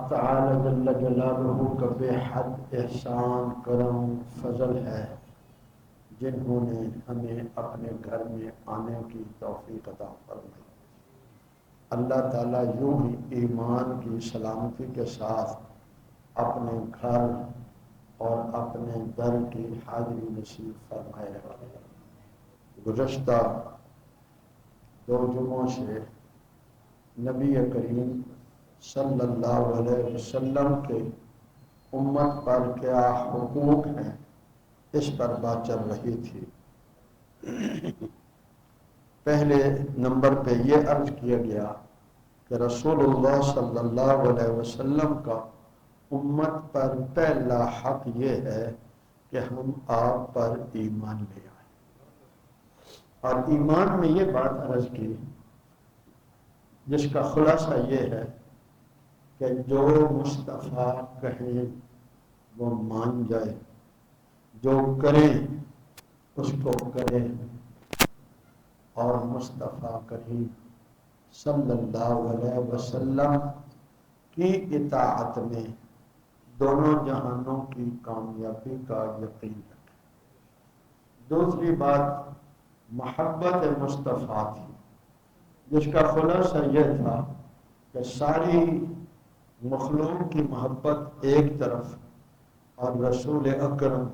تعالی جل جلالہ کا بے حد احسان کرم فضل ہے جنہوں نے ہمیں اپنے گھر میں آنے کی توفیق عطا فرمائی۔ اللہ تعالیٰ یوں ہی ایمان کی سلامتی کے ساتھ اپنے گھر اور اپنے در کی حاضری نصیب فرمائے۔ گزشتہ 2 جمعوں سے نبی کریم صلی اللہ علیہ وسلم کے امت پر کیا حقوق ہیں اس پر بات چل رہی تھی۔ پہلے نمبر پہ یہ عرض کیا گیا کہ رسول اللہ صلی اللہ علیہ وسلم کا امت پر پہلا حق یہ ہے کہ ہم آپ پر ایمان لے آئیں، اور ایمان میں یہ بات عرض کی جس کا خلاصہ یہ ہے کہ جو مصطفیٰ کہیں وہ مان جائے، جو کریں اس کو کریں، اور مصطفیٰ کریم صلی اللہ علیہ وسلم کی اطاعت میں دونوں جہانوں کی کامیابی کا یقین رکھیں۔ دوسری بات محبت مصطفیٰ تھی، جس کا خلاصہ یہ تھا کہ ساری مخلوق کی محبت ایک طرف اور رسول اکرم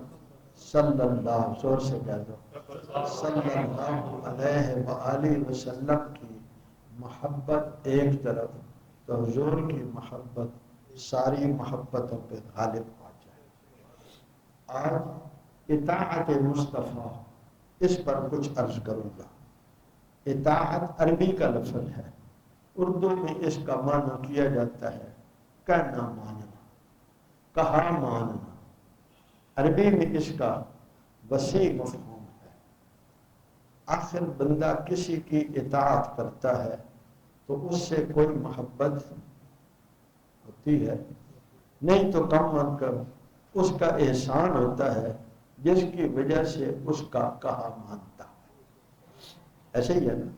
صلی اللہ زور سے کہہ دو صلی اللہ علیہ وآلہ وسلم کی محبت ایک طرف، تو حضور کی محبت ساری محبتوں پہ غالب آ جائے۔ آج اطاعت مصطفیٰ اس پر کچھ عرض کروں گا۔ اطاعت عربی کا لفظ ہے، اردو میں اس کا معنی کیا جاتا ہے کہنا ماننا، کہا ماننا۔ عربی میں اس کا وسیع مفہوم ہے۔ آخر بندہ کسی کی اطاعت کرتا ہے تو اس سے کوئی محبت ہوتی ہے نہیں، تو کم از کم اس کا احسان ہوتا ہے جس کی وجہ سے اس کا کہا مانتا ہے۔ ایسے ہی ہے نا،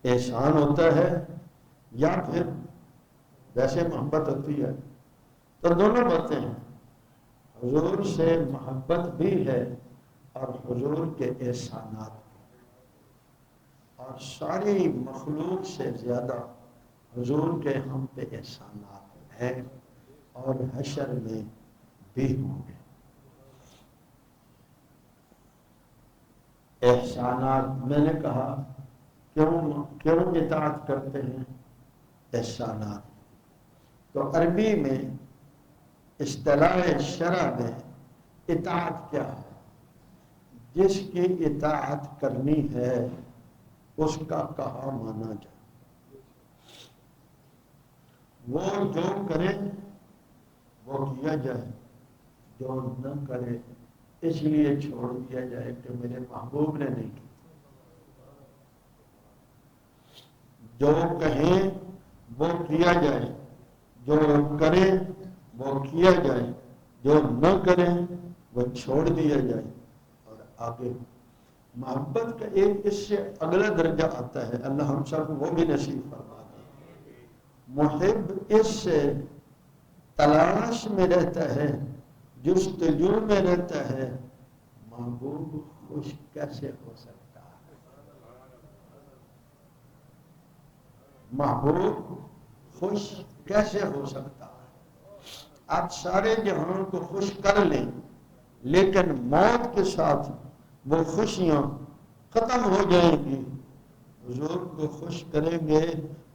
احسان ہوتا ہے یا پھر ویسے محبت ہوتی ہے، تو دونوں باتیں ہیں۔ حضور سے محبت بھی ہے اور حضور کے احسانات بھی، اور ساری مخلوق سے زیادہ حضور کے ہم پہ احسانات ہیں اور حشر میں بھی ہوں گے۔ احسانات میں نے کہا کیوں اطاعت کرتے ہیں؟ احسانات تو عربی میں اصطلاح شرع میں اطاعت کیا ہے؟ جس کی اطاعت کرنی ہے اس کا کہا مانا جائے، وہ جو کرے وہ کیا جائے، جو نہ کرے اس لیے چھوڑ دیا جائے کہ میرے محبوب نے نہیں کی۔ جو کہیں وہ کیا جائے، جو کرے وہ کیا جائے، جو نہ کرے وہ چھوڑ دیا جائے۔ اور آگے محبت کا ایک اس سے اگلا درجہ آتا ہے، اللہ ہم سب کو وہ بھی نصیب فرما دے۔ محب اس سے تلاش میں رہتا ہے، جستجو میں رہتا ہے، محبوب خوش کیسے ہو سکتا ہے؟ محبوب خوش کیسے ہو سکتا ہے؟ آپ سارے جہان کو خوش کر لیں لیکن موت کے ساتھ وہ خوشیاں ختم ہو جائیں گی۔ حضور کو خوش کریں گے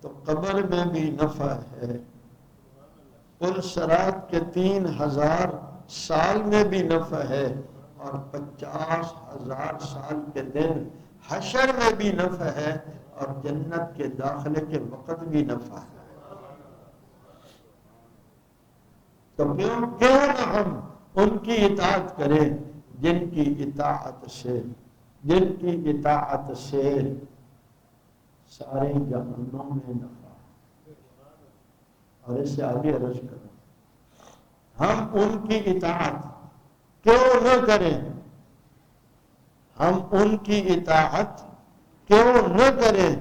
تو قبر میں بھی نفع ہے، پل صراط کے 3000 سال میں بھی نفع ہے، اور 50,000 سال کے دن حشر میں بھی نفع ہے، اور جنت کے داخلے کے وقت بھی نفع ہے۔ تو کیوں نہ ہم ان کی اطاعت کریں جن کی اطاعت سے سارے جہانوں میں نفع ہے۔ اور اس سے آگے عرض کریں، ہم ان کی اطاعت کیوں نہ کریں؟ ہم ان کی اطاعت کیوں نہ کریں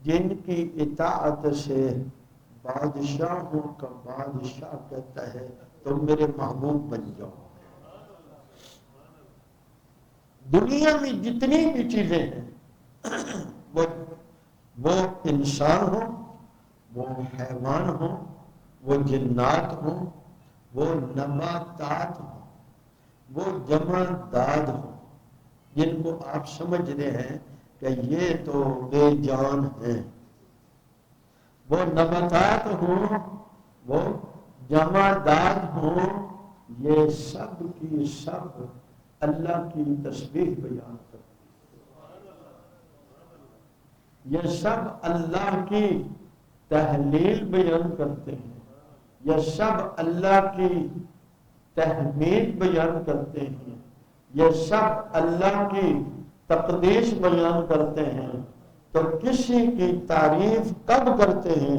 جن کی اطاعت سے بادشاہوں کا بادشاہ کہتا ہے تم میرے محبوب بن جاؤ. دنیا میں جتنی بھی چیزیں ہیں وہ انسان ہوں، وہ حیوان ہوں، وہ جنات ہوں، وہ نباتات ہوں، وہ جمادات ہوں، جن کو آپ سمجھ رہے ہیں کہ یہ تو بے جان ہیں، وہ نباتات ہوں، وہ جمادات ہوں، یہ سب کی سب اللہ کی تسبیح بیان کرتے ہیں. یہ سب اللہ کی تحلیل بیان کرتے ہیں. یہ سب اللہ کی تحمید بیان کرتے ہیں. یہ سب اللہ کی تقدیس بیان کرتے ہیں. تو کسی کی تعریف کب کرتے ہیں؟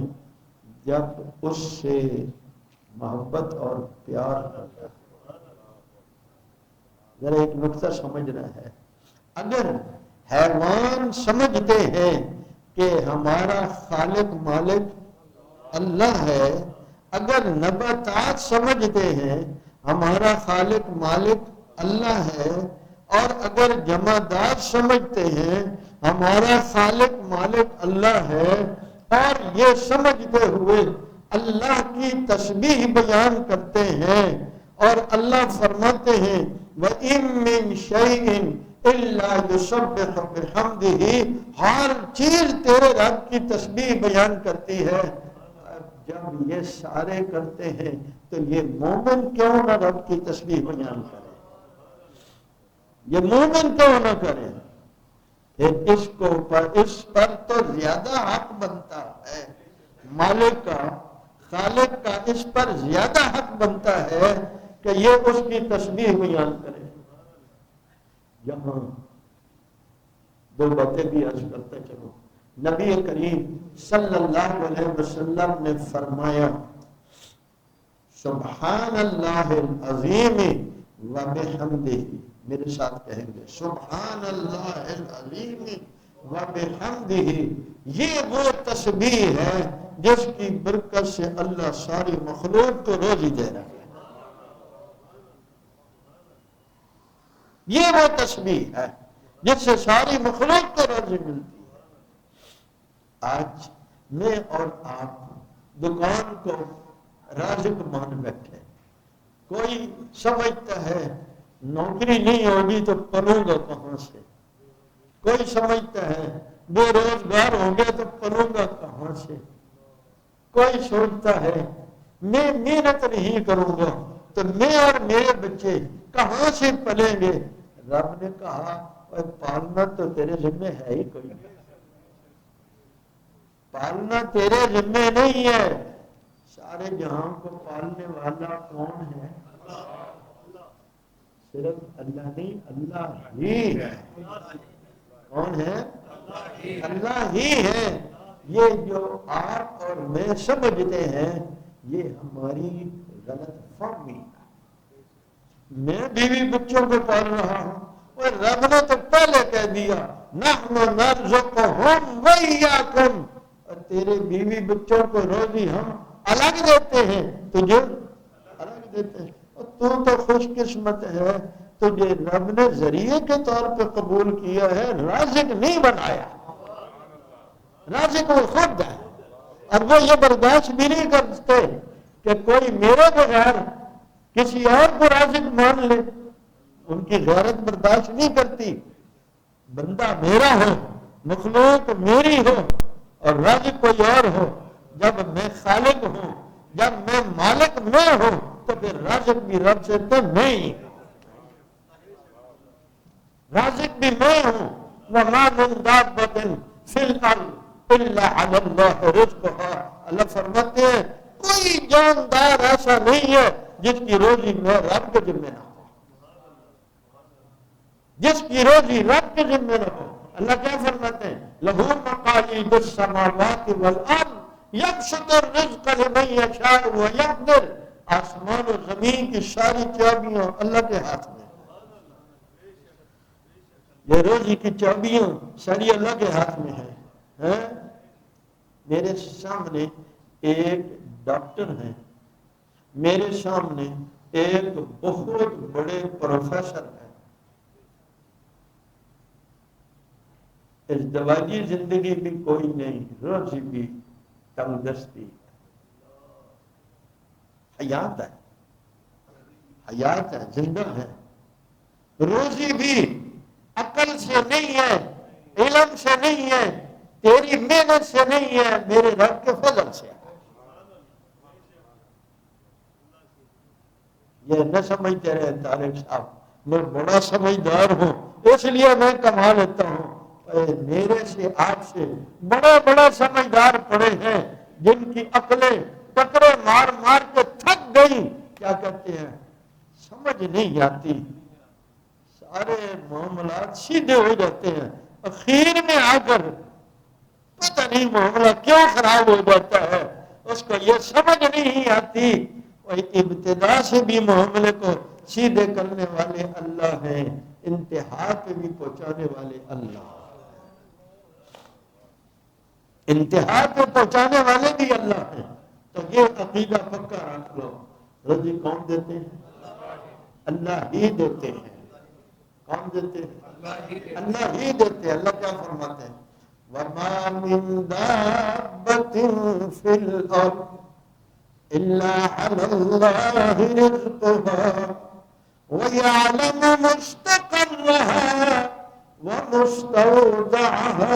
جب اس سے محبت اور پیار کرتا ہے. ذرا ایک نقطہ سمجھنا ہے. اگر حیوان سمجھتے ہیں کہ ہمارا خالق مالک اللہ ہے، اگر نباتات سمجھتے ہیں ہمارا خالق مالک اللہ ہے، اور اگر جمادات سمجھتے ہیں ہمارا خالق مالک اللہ ہے، اور یہ سمجھتے ہوئے اللہ کی تسبیح بیان کرتے ہیں، اور اللہ فرماتے ہیں وَإِن مِّن شَيْءٍ إِلَّا يُسَبِّحُ بِحَمْدِهِ، ہر چیز تیرے رب کی تسبیح بیان کرتی ہے. جب یہ سارے کرتے ہیں تو یہ مومن کیوں نہ رب کی تسبیح بیان کرے؟ یہ مومن کیوں نہ کرے؟ اس پر تو زیادہ حق بنتا ہے مالک کا، خالق کا اس پر زیادہ حق بنتا ہے کہ یہ اس کی تسبیح بیان کرے. یہاں دو باتیں بھی عرض کرتے چلو. نبی کریم صلی اللہ علیہ وسلم نے فرمایا سبحان اللہ العظیم و بحمدہ، میرے ساتھ کہیں گے سبحان اللہ العظیم و بحمدہ. یہ وہ تسبیح ہے جس کی برکت سے اللہ ساری مخلوق کو روزی دے رہا ہے. یہ وہ تسبیح ہے جس سے ساری مخلوق کو روزی ملتی ہے. آج میں اور آپ دکان کو رازق مان بیٹھے. کوئی سمجھتا ہے نوکری نہیں ہوگی تو پلوں گا کہاں سے، کوئی سمجھتا ہے بے روزگار ہوں گے تو پلوں گا کہاں سے، کوئی سوچتا ہے میں محنت نہیں کروں گا تو میں اور میرے بچے کہاں سے پلیں گے. رب نے کہا پالنا تو تیرے ذمہ ہے ہی کوئی نہیں، پالنا تیرے ذمہ نہیں ہے. سارے جہاں کو پالنے والا کون ہے؟ صرف اللہ نہیں، اللہ ہی ہے. کون ہے؟ اللہ ہی ہے. یہ جو آپ اور میں سمجھتے ہیں یہ ہماری غلط فہمی ہے. میں بیوی بچوں کو پال رہا ہوں اور رب نے تو پہلے کہہ دیا نحن نرزقہم وإیاکم، اور تیرے بیوی بچوں کو روزی ہم الگ دیتے ہیں، تجھے الگ دیتے ہیں. اور تو خوش قسمت ہے، تجھے رب نے ذریعے کے طور پہ قبول کیا ہے، رازق نہیں بنایا. رازق وہ خود ہے. اور وہ یہ برداشت بھی نہیں کرتے کہ کوئی میرے بغیر کسی اور کو رازق مان لے. ان کی غیرت برداشت نہیں کرتی. بندہ میرا ہو، مخلوق میری ہو اور رازق کوئی اور ہو. جب میں خالق ہوں، جب میں مالک میں ہوں تو پھر رازق بھی رب سے تو میں ہی، رازق بھی میں ہوں. وَمَا مِن دَابَّةٍ فِي الْأَرْضِ إِلَّا عَلَى اللَّهِ رِزْقُهَا. اللہ فرماتے ہیں کوئی جاندار ایسا نہیں ہے جس کی روزی میں رب کے ذمہ نہ ہو، جس کی روزی رب کے ذمہ نہ ہو. اللہ کیا فرماتے ہیں لَهُ مَقَالِيدُ السَّمَاوَاتِ وَالْأَرْضِ يَبْسُطُ الرِّزْقَ لِمَن يَشَاءُ وَيَقْدِرُ. آسمان و زمین کی ساری چابیاں اللہ کے ہاتھ میں، یہ روزی کی چابیاں ساری اللہ کے ہاتھ میں ہیں. میرے سامنے ایک ڈاکٹر ہیں، میرے سامنے ایک بہت بڑے پروفیسر ہیں، ازدواجی زندگی بھی کوئی نہیں، روزی بھی تنگ دستی، حیات ہے، حیات ہے، زندہ ہے، روزی بھی عقل سے نہیں ہے، علم سے نہیں ہے، تیری محنت سے نہیں ہے، میرے رب کے فضل سے ہے۔ یہ نہ سمجھتے رہے طارق صاحب میں بڑا سمجھدار ہوں اس لیے میں کما لیتا ہوں۔ اے میرے سے آپ سے بڑے بڑے سمجھدار پڑے ہیں جن کی عقلیں ٹکرے مار مار کے تھک گئی، کیا کہتے ہیں سمجھ نہیں آتی، سارے معاملات سیدھے ہو جاتے ہیں، اخیر میں آ کر پتہ نہیں معاملہ کیوں خراب ہو جاتا ہے، اس کو یہ سمجھ نہیں آتی۔ ابتدا سے بھی معاملے کو سیدھے کرنے والے اللہ ہیں، انتہا پہ بھی پہنچانے والے اللہ، انتہا پہ پہنچانے والے بھی اللہ ہیں۔ تو یہ عقیدہ پکا رکھ لو، رضی کون دیتے ہیں؟ اللہ ہی دیتے ہیں۔ کون دیتے ہیں؟ اللہ ہی دیتے ہیں۔ اللہ کیا فرماتے ہیں؟ وَمَا مِن دَابَّةٍ فِي الْأَرْضِ إِلَّا عَلَى اللَّهِ رِزْقُهَا وَيَعْلَمُ مُسْتَقَرَّهَا وَمُسْتَوْدَعَهَا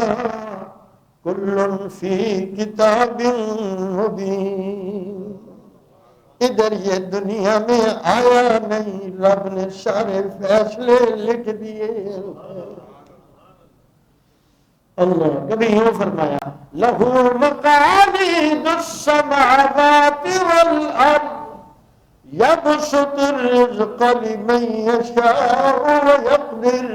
كُلٌّ فِي كِتَابٍ مُبِينٍ۔ ادھر یہ دنیا میں آیا نہیں، رب نے سارے فیصلے لکھ دیے۔ اللہ کبھی یوں فرمایا لَهُ مَقَالِيدُ السَّمَاوَاتِ وَالْأَرْضِ يَبْسُطُ الرِّزْقَ لِمَن يَشَاءُ وَيَقْدِرُ۔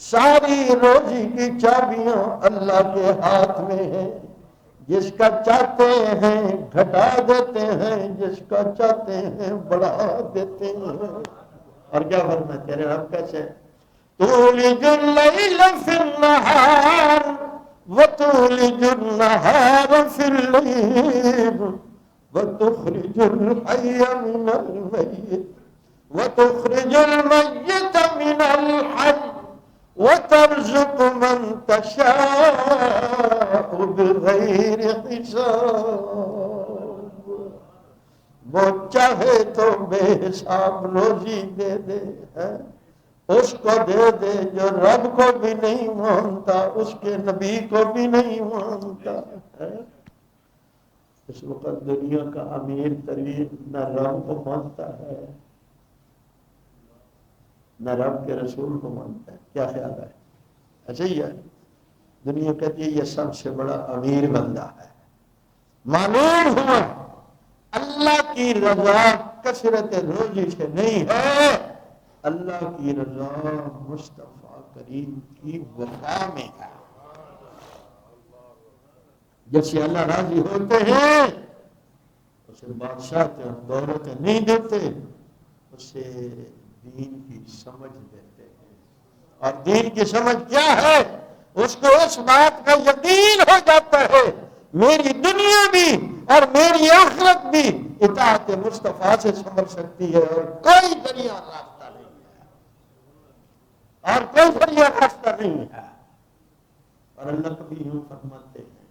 ساری روزی کی چابیاں اللہ کے ہاتھ میں ہیں، جس کا چاہتے ہیں گھٹا دیتے ہیں، جس کا چاہتے ہیں بڑھا دیتے ہیں۔ اور کیا فرمایا تیرے رب کیسے؟ تولج اللیل فی النہار وتولج النہار فی اللیل وتخرج الحی من المیت وتخرج المیت من الحی وترزق من تشاء بغیر حساب۔ وہ چاہے تو بے حساب روزی دے دے، اس کو دے دے جو رب کو بھی نہیں مانتا، اس کے نبی کو بھی نہیں مانتا ہے۔ اس وقت دنیا کا امیر ترین نہ رب کو مانتا ہے نہ رب کے رسول کو مانتا ہے۔ کیا خیال ہے؟ ایسے ہی ہے، دنیا کہتی ہے یہ سب سے بڑا امیر بندہ ہے۔ معلوم ہوا اللہ کی رضا کثرت روزی سے نہیں ہے، اللہ کی رضا مصطفیٰ کریم کی وفا میں ہے۔ جب سے اللہ راضی ہوتے ہیں اسے بادشاہ دولتیں نہیں دیتے، اسے دین کی سمجھ دیتے ہیں۔ اور دین کی سمجھ کیا ہے؟ اس کو اس بات کا یقین ہو جاتا ہے میری دنیا بھی اور میری آخرت بھی اطاعت مصطفیٰ سے سمجھ سکتی ہے، اور کوئی ذریعہ راستہ نہیں ہے، اور کوئی ذریعہ راستہ نہیں ہے۔ اور اللہ کبھی یوں فرماتے ہیں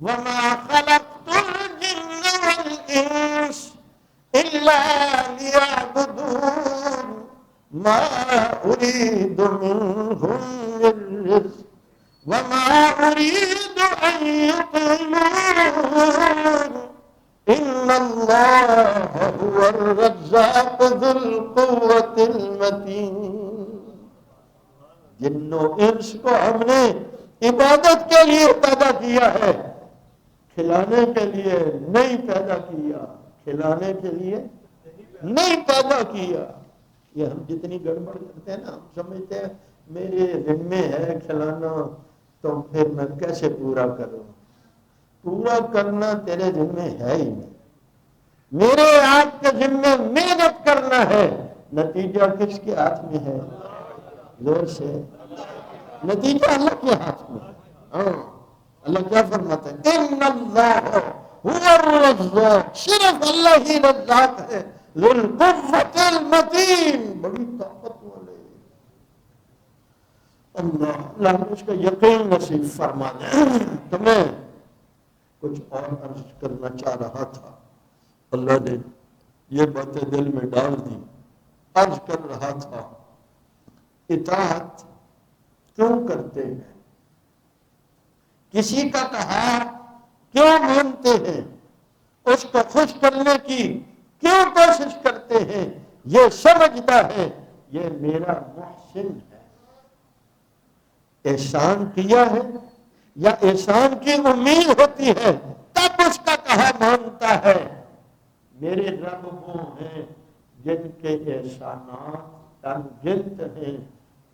وَمَا خَلَقْتُ الْجِنَّ وَالْإِنسَ إِلَّا لِيَعْبُدُونِ مَا أُرِيدُ مِنْهُمْ مِنْ رِزْقٍ وَمَا أُرِيدُ أَنْ يُطْعِمُونِ إِنَّ اللَّهَ هُوَ الرَّزَّاقُ ذُو الْقُوَّةِ الْمَتِينُ۔ جن و انس کو ہم نے عبادت کے لیے پیدا کیا ہے، کھلانے کے لیے نہیں پیدا کیا، کھلانے کے لیے نہیں پیدا کیا۔ یہ ہم جتنی گڑبڑ کرتے ہیں نا، ہم سمجھتے ہیں میرے ذمے ہے کھلانا تو پھر میں کیسے پورا کروں؟ پورا کرنا تیرے ذمے ہے ہی نہیں، میرے آپ کے ذمے محنت کرنا ہے، نتیجہ کس کے ہاتھ میں ہے؟ زور سے، نتیجہ اللہ کے ہاتھ میں ہے۔ اللہ کیا فرماتا ہے؟ ان اللہ هو الرزاق، صرف اللہ ہی رزاق ہے، ذو القوت المتین، بڑی طاقت والے۔ اللہ نے اس کا یقین نصیب فرما دے۔ تو میں کچھ اور عرض کرنا چاہ رہا تھا، اللہ نے یہ باتیں دل میں ڈال دی۔ عرض کر رہا تھا اطاعت کیوں کرتے ہیں، کسی کا کہا کیوں مانتے ہیں، اس کو خوش کرنے کی کیوں کوشش کرتے ہیں، یہ سمجھتا ہے یہ میرا محسن ہے، احسان کیا ہے یا احسان کی امید ہوتی ہے تب اس کا کہا مانتا ہے۔ میرے رب وہ ہیں جن کے احسانات انگنت ہیں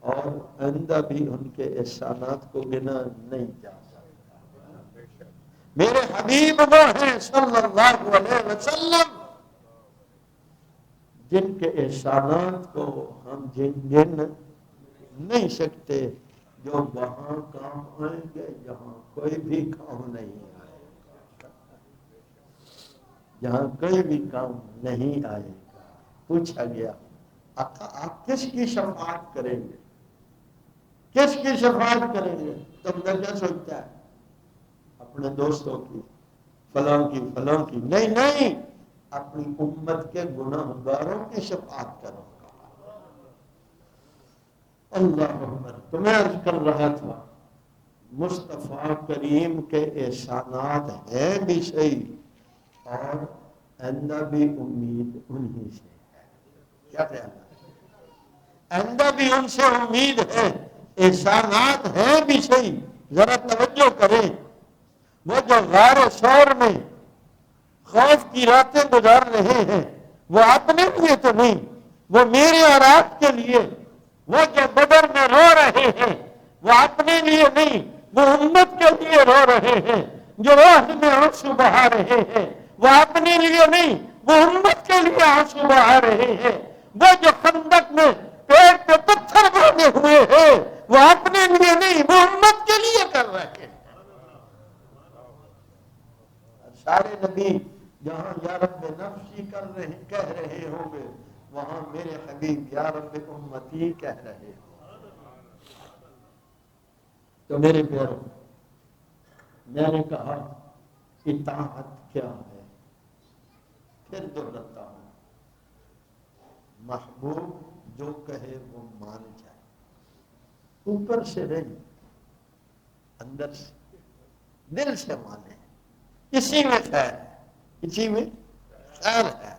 اور آئندہ بھی ان کے احسانات کو گنا نہیں جا سکتا۔ میرے حبیب وہ ہیں صلی اللہ علیہ وسلم جن کے احسانات کو ہم گن نہیں سکتے، جو وہاں کام آئیں گے جہاں کوئی بھی کام نہیں آئے گا، جہاں کوئی بھی کام نہیں آئے گا۔ پوچھا گیا آقا آپ کس کی شفاعت کریں گے، کس کی شفاعت کریں گے؟ تو بندہ کیا سوچتا ہے؟ اپنے دوستوں کی، فلاں کی، فلاں کی، نہیں نہیں، اپنی امت کے گناہ گاروں کی شفاعت کروں گا۔ اللہ اکبر۔ تو میں عرض کر رہا تھا مصطفیٰ کریم کے احسانات ہیں بھی صحیح اور آئندہ بھی امید انہی سے ہے۔ کیا خیال ہے؟ آئندہ بھی ان سے امید ہے، احسانات ہیں بھی صحیح۔ ذرا توجہ کریں، وہ جو غار و شور میں خوف کی راتیں گزار رہے ہیں وہ اپنے لیے تو نہیں، وہ میرے اور آپ کے لیے۔ وہ جو بدر میں رو رہے ہیں وہ اپنے لیے نہیں، وہ امت کے لیے رو رہے ہیں۔ جو راہ میں آنسو بہا رہے ہیں وہ اپنے لیے نہیں، وہ امت کے لیے آنسو بہا رہے ہیں۔ وہ جو خندق میں پیٹ پہ پتھر باندھے ہوئے ہیں وہ اپنے لیے نہیں، وہ امت کے لیے کر رہے ہیں۔ سارے نبی جہاں یا رب نفسی کہہ رہے ہوں گے، وہاں میرے حبیب یا رب امتی کہہ رہے ہوں۔ تو میرے پیارو، میں نے کہا اطاعت کیا ہے، پھر دہراتا ہوں، محبوب جو کہے وہ مان جائے، اوپر سے نہیں، اندر سے، دل سے مانے، اسی میں خیر ہے، اسی میں خیر ہے،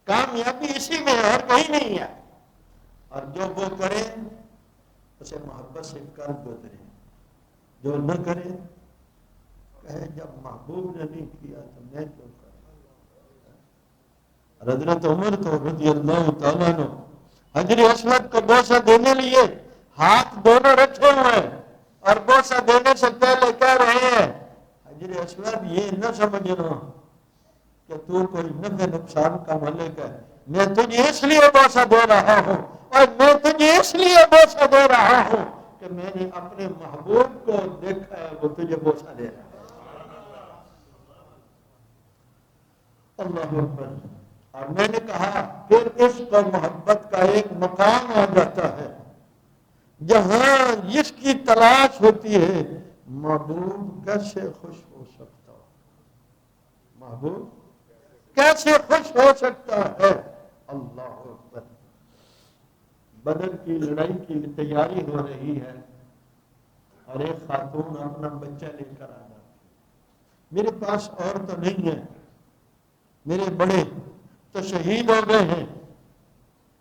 کامیابی اسی میں ہے اور کہیں نہیں ہے۔ اور جو وہ کرے اسے محبت سے قلب گزرے، جو نہ کرے کہے جب محبوب نے نہیں کیا تو میں کیوں کروں۔ حضرت عمر تو رضی اللہ تعالیٰ عنہ حجر اسود کو بوسہ دینے لیے ہاتھ دونوں رکھے ہوئے ہیں اور بوسہ دینے سے پہلے کہہ رہے ہیں حجر اسود یہ نہ سمجھنا کہ تو کوئی نفع نقصان کا مالک ہے، میں تجھے اس لیے بوسہ دے رہا ہوں اور میں تجھے اس لیے بوسہ دے رہا ہوں کہ میں نے اپنے محبوب کو دیکھا ہے وہ تجھے بوسہ دے رہا ہے۔ اللہ اکبر۔ اور میں نے کہا پھر عشق اور محبت کا ایک مقام آ جاتا ہے جہاں جس کی تلاش ہوتی ہے محبوب کیسے خوش ہو سکتا ہو، محبوب کیسے خوش ہو سکتا ہے۔ اللہ اکبر۔ بدر کی لڑائی کی تیاری ہو رہی ہے اور ایک خاتون اپنا بچہ لے کر آ جاتی، میرے پاس اور تو نہیں ہے، میرے بڑے تو شہید ہو گئے ہیں،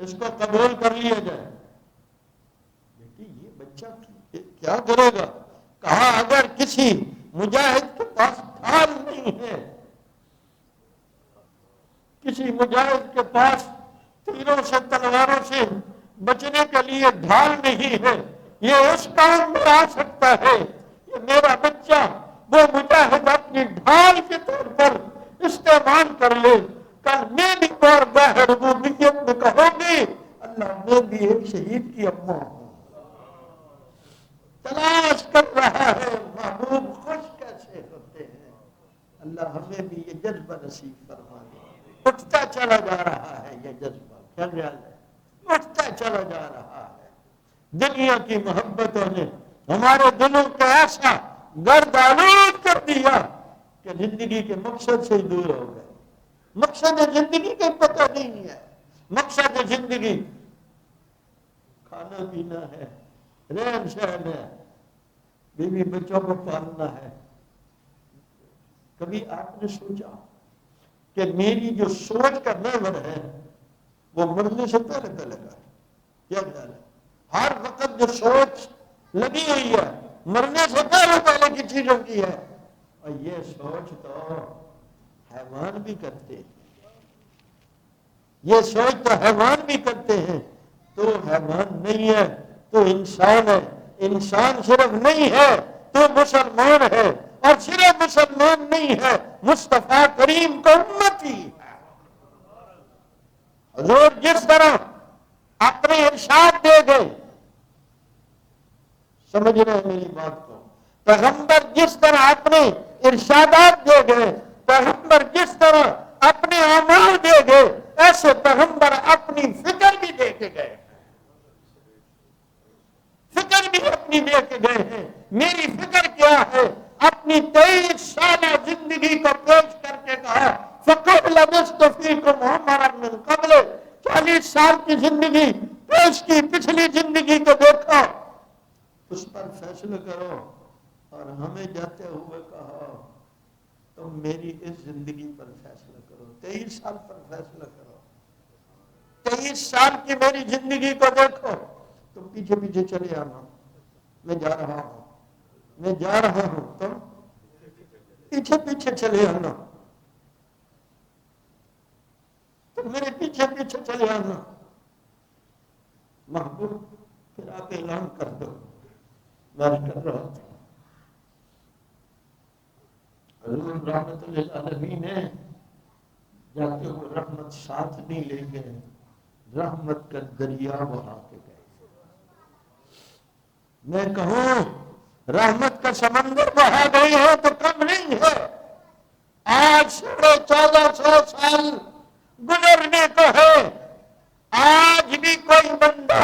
اس کو قبول کر لیا جائے۔ بیٹی یہ بچہ کیا کرے گا؟ کہا اگر کسی مجاہد کے پاس ڈھال نہیں ہے، کسی مجاہد کے پاس تیروں سے تلواروں سے بچنے کے لیے ڈھال نہیں ہے، یہ اس کام میں آ سکتا ہے، یہ میرا بچہ وہ مجاہد اپنی ڈھال کے طور پر استعمال کر لے، کل میں بھی بارگاہ ربوبیت میں کہوں گی اللہ میں بھی ایک شہید کی اماں ہوں۔ تلاش کر رہا ہے محبوب خوش کیسے ہوتے ہیں۔ اللہ اللہ ہمیں بھی یہ جذبہ نصیب فرما دے۔ اٹھتا چلا جا رہا ہے یہ جذبہ، کیا خیال ہے؟ اٹھتا چلا جا رہا ہے۔ دنیا کی محبتوں نے ہمارے دلوں کو ایسا گرد آلود کر دیا کہ زندگی کے مقصد سے دور ہو گئے۔ مقصد زندگی کا پتہ نہیں ہے۔ مقصد زندگی کھانا پینا ہے، رہن سہن ہے، بیوی بچوں کو پالنا ہے۔ کبھی آپ نے سوچا کہ میری جو سوچ کا محور ہے وہ مرنے سے پہلے پہلے کا ہے؟ کیا خیال ہے؟ ہر وقت جو سوچ لگی ہوئی ہے مرنے سے پہلے پہلے کی چیزوں کی ہے، اور یہ سوچ تو حیوان بھی کرتے ہیں۔ یہ سوچ تو حیوان بھی کرتے ہیں۔ تو حیوان نہیں ہے تو انسان ہے۔ انسان صرف نہیں ہے تو مسلمان ہے، اور صرف مسلمان نہیں ہے، مصطفیٰ کریم کا امتی ہے۔ حضور جس طرح اپنے ارشاد دے گئے، سمجھ رہے ہیں میری بات کو؟ پیغمبر جس طرح اپنے ارشادات دے گئے، پیغمبر جس طرح اپنے اعمال دے گئے، ایسے پیغمبر اپنی فکر بھی دے کے گئے، فکر بھی اپنی دے کے گئے ہیں۔ میری فکر کیا ہے؟ اپنی 23 سالہ زندگی کو پیش کر کے کہا فَقَدْ لَبِثْتُ فِيكُمْ عُمَرًا مِّن قَبْلِ، 40 سال کی زندگی پیش کی، پچھلی زندگی کو دیکھا، اس پر فیصلہ کرو۔ اور ہمیں جاتے ہوئے کہا تم میری اس زندگی پر فیصلہ کرو، 23 سال پر فیصلہ کرو، 23 سال کی میری زندگی کو دیکھو، تم پیچھے پیچھے چلے آنا، میں جا رہا ہوں، میں جا رہا ہوں، تم پیچھے پیچھے چلے آنا، تم میرے پیچھے پیچھے چلے آنا۔ محبوب پھر آپ اعلان کر دو، میں کر رہا تھا۔ حضور رحمت للعالمین ہے، جاتے ہوئے رحمت ساتھ نہیں لے گئے، رحمت کا دریا بہا کے گئے۔ میں کہوں رحمت کا سمندر بہا گئی ہے تو کم نہیں ہے۔ آج 1450 سال گزرنے کو ہے، آج بھی کوئی بندہ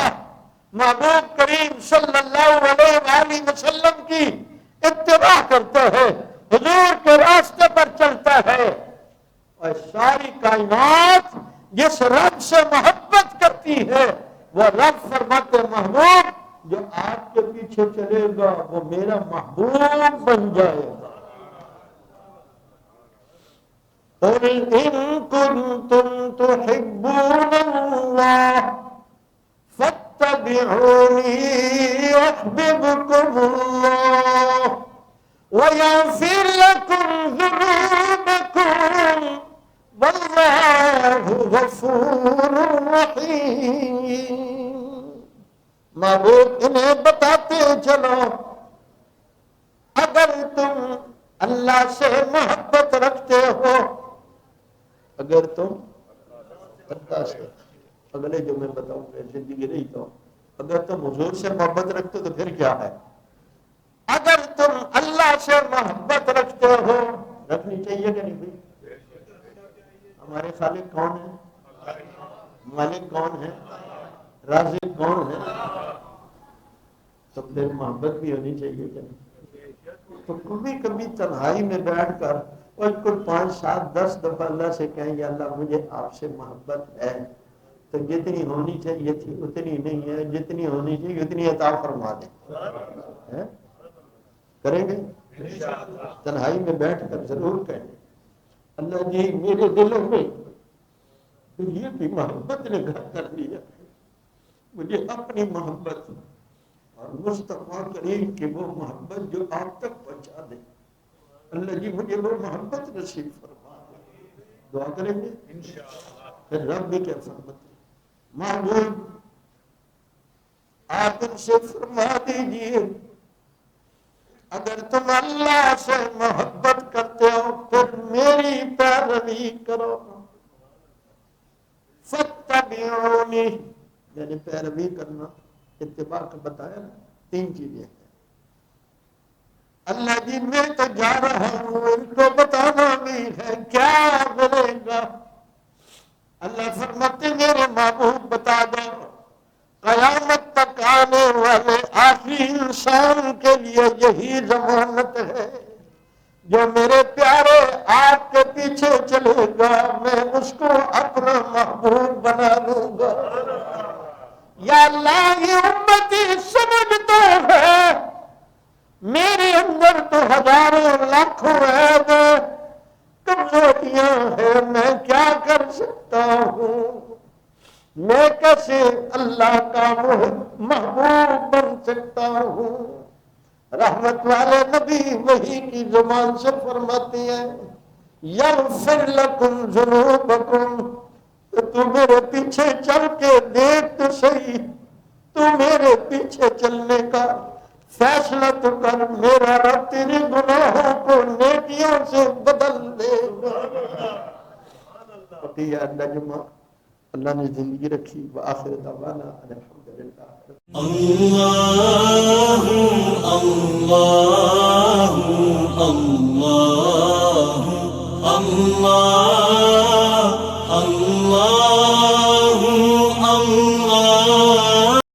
محبوب کریم صلی اللہ علیہ وآلہ وسلم کی اتباع کرتا ہے، حضور کے راستے پر چلتا ہے، اور ساری کائنات جس رب سے محبت کرتی ہے وہ رب فرماتے محبوب جو آپ کے پیچھے چلے گا وہ میرا محبوب بن جائے گا۔ قُلْ إِن كُنتُمْ تُحِبُّونَ اللَّهَ فَاتَّبِعُونِي يُحْبِبْكُمُ اللَّهُ وَيَغْفِرْ لَكُمْ ذُنُوبَكُمْ وَاللَّهُ غَفُورٌ رَحِيمٌ۔ محبوب انہیں بتاتے چلو اگر تم اللہ سے محبت رکھتے ہو، اگر تم اللہ سے، اگلے جو میں بتاؤں گا زندگی نہیں تو اگر تم حضور سے محبت رکھتے ہو تو پھر کیا ہے؟ اگر تم اللہ سے محبت رکھتے ہو، رکھنی چاہیے کہ نہیں بھائی؟ ہمارے خالق کون ہے؟ مالک کون ہے؟ رازق کون ہے؟ تو پھر محبت بھی ہونی چاہیے کہ نہیں؟ تو کبھی کبھی تنہائی میں بیٹھ کر اور کوئی 5 7 10 دفعہ اللہ سے کہیں یا اللہ مجھے آپ سے محبت ہے، تو جتنی ہونی چاہیے تھی اتنی نہیں ہے، جتنی ہونی چاہیے اتنی عطا فرما دیں۔ کریں گے تنہائی میں بیٹھ کر ضرور کہیں اللہ جی میرے دلوں میں یہ بھی محبت نے گھر کر لیا، مجھے اپنی محبت اور مصطفیٰ کریم کی وہ محبت جو آپ تک پہنچا دے، اللہ جی مجھے وہ محبت نصیب فرما دے۔ دعا کریں گے انشاءاللہ۔ پھر رب بھی کیا فرماتے محبوب آپ ان سے فرما دیجئے اگر تم اللہ سے محبت کرتے ہو پھر میری پیروی کرو، فَاتَّبِعُونِی، یعنی پیروی کرنا، اتباع کا بتایا نا 3 چیزیں ہیں۔ اللہ جی میں تو جا رہا ہوں، ان کو بتانا بھی ہے کیا ملے گا؟ اللہ فرماتے میرے محبوب بتا دو، قیامت تک آنے والے آخری انسان کے لیے یہی ضمانت ہے، جو میرے پیارے آپ کے پیچھے چلے گا میں اس کو اپنا محبوب بنا لوں گا۔ یا اللہ یہ امتی سمجھ تو ہے، میرے اندر تو ہزاروں لاکھوں عیب کمزوریاں ہیں، میں کیا کر سکتا ہوں؟ میں کیسے اللہ کا محبوب بن سکتا ہوں؟ رحمت والے نبی وحی کی زبان سے فرماتی ہیں یغفر لکم ذنوبکم، تو میرے پیچھے چل کے دیکھ تو صحیح، تو میرے پیچھے چلنے کا فیصلہ تو کر، میرا رب تیرے گناہوں کو نیکیوں سے بدل دے گا۔ نجمہ اللہ نے زندگی رکھی، وآخر دعوانا الحمدللہ۔ اللہ اللہ اللہ اللہ